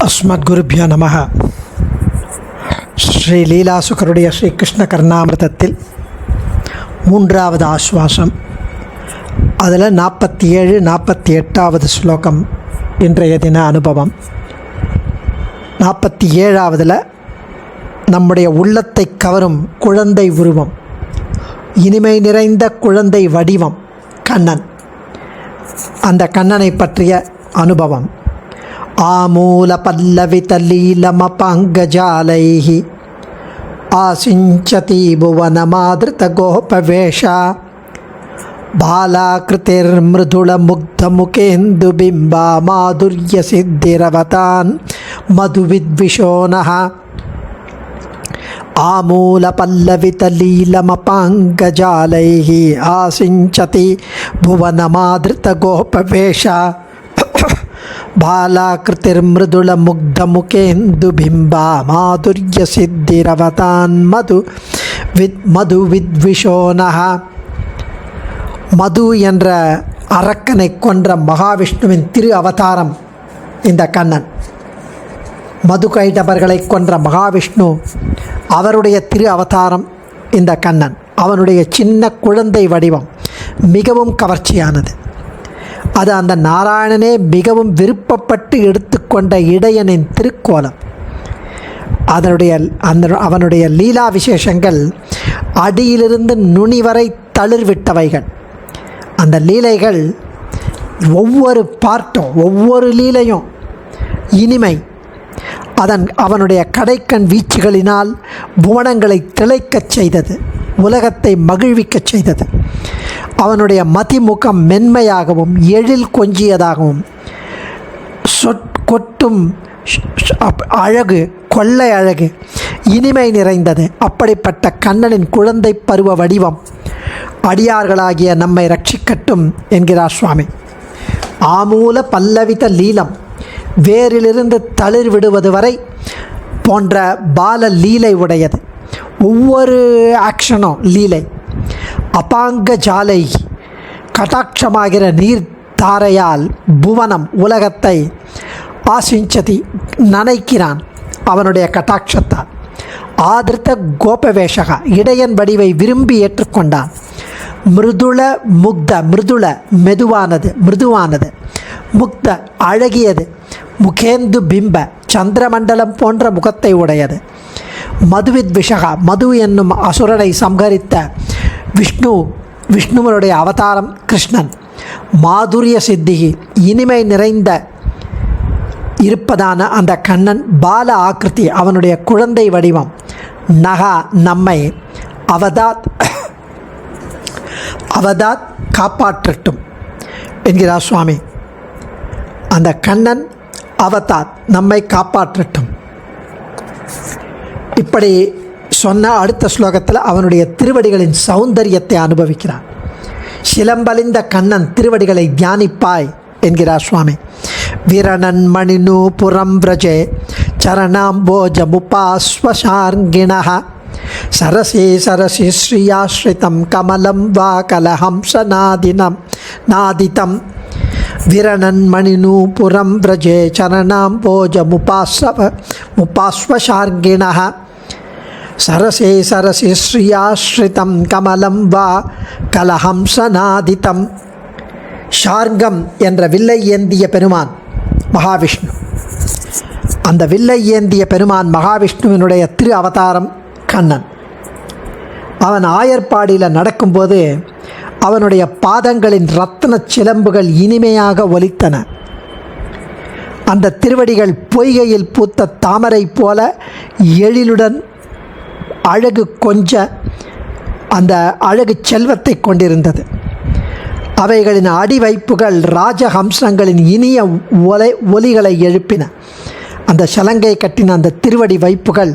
அஸ்மத்குருபியோ நமஹ. ஸ்ரீ லீலாசுகருடைய ஸ்ரீகிருஷ்ண கர்ணாமிர்தத்தில் 3வது ஆஸ்வாசம், அதில் 47, 48வது ஸ்லோகம் இன்றைய தின அனுபவம். 47வதில் நம்முடைய உள்ளத்தை கவரும் குழந்தை உருவம், இனிமை நிறைந்த குழந்தை வடிவம் கண்ணன். அந்த கண்ணனை பற்றிய அனுபவம். ஆமூல பல்லவித லீலமபாங்கஜாலைஹி ஆசிஞ்சதி புவன மாத்ருத கோபவேஷா பாலாக்ருதிர் மிருதுள முக்த முகேந்து பிம்பா மாதுர்ய சித்திரவதான் மதுவித்விஷோனஹ. ஆமூல பல்லவித லீலமபாங்கஜாலைஹி ஆசிஞ்சதி புவன மாத்ருத கோபவேஷா பாலாக்ருதிர் மிருதுள முக்த முகேந்து பிம்பா மாதுர்ய சித்திரவதான் மதுவித்விஷோனஹ. மது என்ற அரக்கனை கொன்ற மகாவிஷ்ணுவின் திரு அவதாரம் இந்த கண்ணன். மது கைடபர்களை கொன்ற மகாவிஷ்ணு, அவருடைய திரு அவதாரம் இந்த கண்ணன். அவனுடைய சின்ன குழந்தை வடிவம் மிகவும் கவர்ச்சியானது. அது அந்த நாராயணனே மிகவும் விருப்பப்பட்டு எடுத்துக்கொண்ட இடையனின் திருக்கோலம். அவனுடைய லீலா விசேஷங்கள் அடியிலிருந்து நுனி வரை தளிர்விட்டவைகள். அந்த லீலைகள் ஒவ்வொரு பார்ட்டும், ஒவ்வொரு லீலையும் இனிமை. அவனுடைய கடைக்கண் வீச்சுகளினால் புவனங்களை திளைக்கச் செய்தது, உலகத்தை மகிழ்விக்கச் செய்தது. அவனுடைய மதிமுகம் மென்மையாகவும் எழில் கொஞ்சியதாகவும், கொட்டும் அழகு, கொள்ளை அழகு, இனிமை நிறைந்தது. அப்படிப்பட்ட கண்ணனின் குழந்தை பருவ வடிவம் அடியார்களாகிய நம்மை ரட்சிக்கட்டும் என்கிறார் சுவாமி. ஆமூல பல்லவித லீலம், வேரிலிருந்து தளிர் விடுவது வரை போன்ற பால லீலை உடையது. ஒவ்வொரு ஆக்ஷனும் லீலை. அபாங்க ஜாலை, கடாட்சமாகிற நீர் தாரையால் புவனம் உலகத்தை ஆசிஞ்சதி நனைக்கிறான் அவனுடைய கட்டாட்சத்தால். ஆதிர்த்த கோபவேஷகா, இடையன் வடிவை விரும்பி ஏற்றுக்கொண்டான். மிருதுள முக்த, மிருதுள மிருதுவானது, முக்த அழகியது, முகேந்து பிம்ப சந்திரமண்டலம் போன்ற முகத்தை உடையது. மதுவித் விஷகா, மது என்னும் அசுரனை சம்ஹரித்த விஷ்ணுவனுடைய அவதாரம் கிருஷ்ணன். மாதுரிய சித்திகி, இனிமை நிறைந்த இருப்பதான அந்த கண்ணன். பால ஆக்கிருதி, அவனுடைய குழந்தை வடிவம். நகா, நம்மை. அவதாத் காப்பாற்றட்டும் என்கிறார் சுவாமி. அந்த கண்ணன் அவதாத், நம்மை காப்பாற்றட்டும். இப்படி சொன்ன அடுத்த ஸ்லோகத்தில் அவனுடைய திருவடிகளின் சௌந்தரியத்தை அனுபவிக்கிறான். சிலம்பலிந்த கண்ணன் திருவடிகளை தியானிப்பாய் என்கிறார் சுவாமி. விரணன் மணினு புரம் பிரஜே சரணாம்போஜமுபாஸ்வசார்ங்கிணஹ சரசி சரசி ஸ்ரீயாஸ்ரிதம் கமலம் வா கலஹம்ச நாதிதம். விரணன் மணினு புரம் பிரஜே சரணாம்போஜமுபாஸ்வசார்ங்கிணஹ சரசே சரசி ஸ்ரீயாஸ்ரிதம் கமலம் வா கலஹம்ச நாதிதம். ஷார்கம் என்ற வில்லை ஏந்திய பெருமான் மகாவிஷ்ணு. அந்த வில்லை ஏந்திய பெருமான் மகாவிஷ்ணுவினுடைய திரு அவதாரம் கண்ணன். அவன் ஆயர்பாடியில் நடக்கும்போது அவனுடைய பாதங்களின் இரத்தின சிலம்புகள் இனிமையாக ஒலித்தன. அந்த திருவடிகள் பொய்கையில் பூத்த தாமரை போல எழிலுடன் அழகு கொஞ்ச அந்த அழகு செல்வத்தை கொண்டிருந்தது. அவைகளின் அடிவைப்புகள் ராஜஹம்சங்களின் இனிய ஒலிகளை எழுப்பின. அந்த சலங்கை கட்டின அந்த திருவடி வைப்புகள்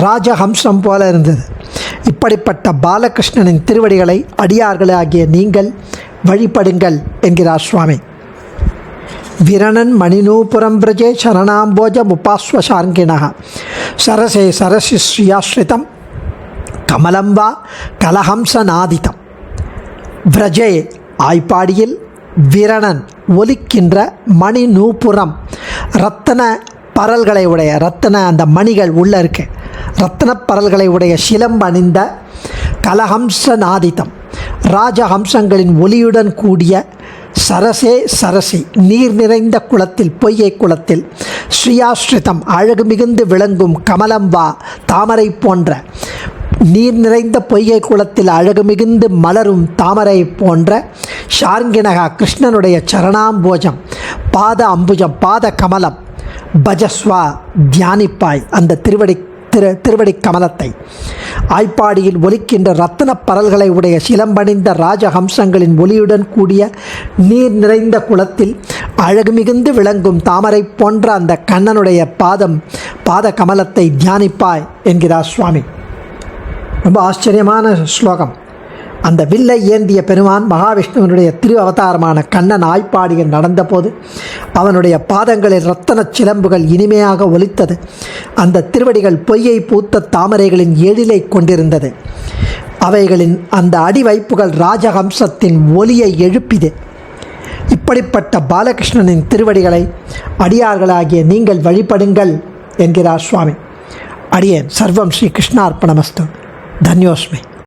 ராஜஹம்சம் போல இருந்தது. இப்படிப்பட்ட பாலகிருஷ்ணனின் திருவடிகளை அடியார்களாகிய நீங்கள் வழிபடுங்கள் என்கிறார் சுவாமி. விரணன் மணிநூபுரம் பிரஜே சரணாம்போஜ முபாஸ்வசார்ங்கிணஹ சரசே சரசி ஸ்ரீயாஸ்ரிதம் கமலம் வா கலஹம்ச நாதிதம். பிரஜே ஆய்ப்பாடியில், விரணன் ஒலிக்கின்ற மணி நூபுரம் இரத்தன பரல்களை உடைய ரத்தின அந்த மணிகள் உள்ளே இருக்கு, ரத்தின பரல்களை உடைய சிலம்பு அணிந்த கலஹம்ச நாதிதம் ராஜஹம்சங்களின் ஒலியுடன் கூடிய சரசே சரசி நீர் நிறைந்த குளத்தில் பொய்யை குளத்தில் ஸ்ரீயாஸ்ரிதம் அழகு மிகுந்து விளங்கும் கமலம் வா தாமரை போன்ற நீர் நிறைந்த பொய்கை குளத்தில் அழகு மிகுந்து மலரும் தாமரை போன்ற ஷார்ங்கிணகா கிருஷ்ணனுடைய சரணாம்போஜம் பாத அம்புஜம் பாத கமலம் பஜஸ்வா தியானிப்பாய் அந்த திருவடி கமலத்தை. ஆய்ப்பாடியில் ஒலிக்கின்ற ரத்தின பரல்களை உடைய சிலம்பணிந்த ராஜஹம்சங்களின் ஒலியுடன் கூடிய நீர் நிறைந்த குளத்தில் அழகு மிகுந்து விளங்கும் தாமரை போன்ற அந்த கண்ணனுடைய பாத கமலத்தை தியானிப்பாய் என்கிறார் சுவாமி. ரொம்ப ஆச்சரியமான ஸ்லோகம். அந்த வில்லை ஏந்திய பெருமான் மகாவிஷ்ணுவனுடைய திரு அவதாரமான கண்ணன் ஆய்ப்பாடியில் நடந்தபோது அவனுடைய பாதங்களில் இரத்தன சிலம்புகள் இனிமையாக ஒலித்தது. அந்த திருவடிகள் பொய்யை பூத்த தாமரைகளின் எழிலை கொண்டிருந்தது. அவைகளின் அந்த அடிவைப்புகள் ராஜஹம்சத்தின் ஒலியை எழுப்பிது. இப்படிப்பட்ட பாலகிருஷ்ணனின் திருவடிகளை அடியார்களாகிய நீங்கள் வழிபடுங்கள் என்கிறார் சுவாமி. அடியேன் சர்வம் ஸ்ரீ கிருஷ்ணார்ப்பணமஸ்து. தன்யோஸ்மி.